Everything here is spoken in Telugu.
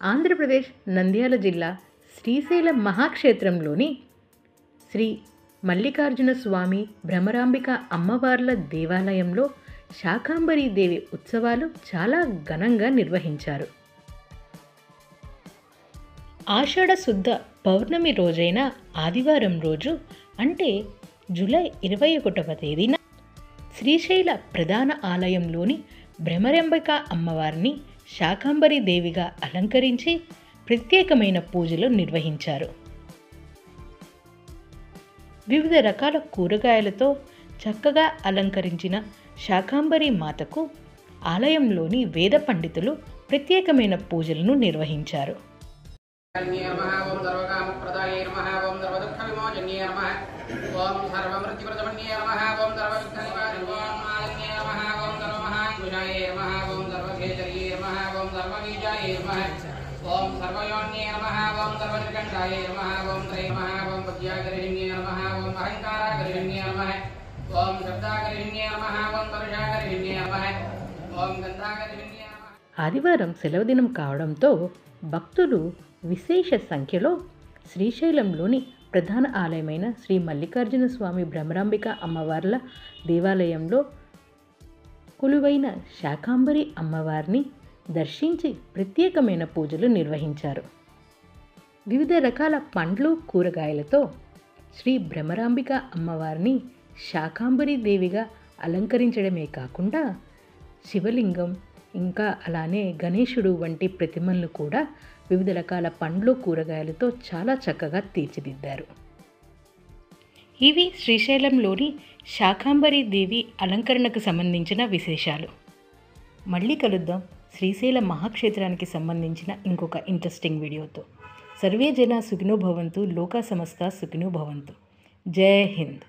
ఆంధ్రప్రదేశ్ నంద్యాల జిల్లా శ్రీశైలం మహాక్షేత్రంలోని శ్రీ మల్లికార్జున స్వామి భ్రమరాంబిక అమ్మవార్ల దేవాలయంలో శాకాంబరీ దేవి ఉత్సవాలు చాలా ఘనంగా నిర్వహించారు. ఆషాఢ శుద్ధ పౌర్ణమి రోజైన ఆదివారం రోజు అంటే జూలై 21వ తేదీన శ్రీశైల ప్రధాన ఆలయంలోని భ్రమరాంబిక అమ్మవారిని శాకాంబరీ దేవిగా అలంకరించి ప్రత్యేకమైన పూజలు నిర్వహించారు. వివిధ రకాల కూరగాయలతో చక్కగా అలంకరించిన శాకాంబరీ మాతకు ఆలయంలోని వేద పండితులు ప్రత్యేకమైన పూజలను నిర్వహించారు. ओम सर्वयोन्ये नमः ओम सर्वनिर्गंधाय नमः ओम त्रय नमः ओम पद्यागरिण्ये नमः ओम अहंकारागरिण्ये नमः ओम शब्दागरिण्ये नमः ओम वर्षागरिण्ये नमः ओम गंधागरिण्ये नमः. ఆదివారం సెలవు దినం కావడంతో భక్తులు విశేష సంఖ్యలో శ్రీశైలంలోని ప్రధాన ఆలయమైన శ్రీ మల్లికార్జున స్వామి భ్రమరాంబిక అమ్మవార్ల దేవాలయంలో కొలువైన శాకాంబరీ అమ్మవారిని దర్శించి ప్రత్యేకమైన పూజలు నిర్వహించారు. వివిధ రకాల పండ్లు కూరగాయలతో శ్రీ భ్రమరాంబిక అమ్మవారిని శాకాంబరీ దేవిగా అలంకరించడమే కాకుండా శివలింగం ఇంకా అలానే గణేశుడు వంటి ప్రతిమలను కూడా వివిధ రకాల పండ్లు కూరగాయలతో చాలా చక్కగా తీర్చిదిద్దారు. ఇవి శ్రీశైలంలోని శాకాంబరీ దేవి అలంకరణకు సంబంధించిన విశేషాలు. మళ్ళీ కలుద్దాం శ్రీశైల మహాక్షేత్రానికి సంబంధించిన ఇంకొక ఇంట్రెస్టింగ్ వీడియోతో. సర్వే జన సుఖినో భవంతు, లోకా సమస్త సుఖినో భవంతు. జై హింద్.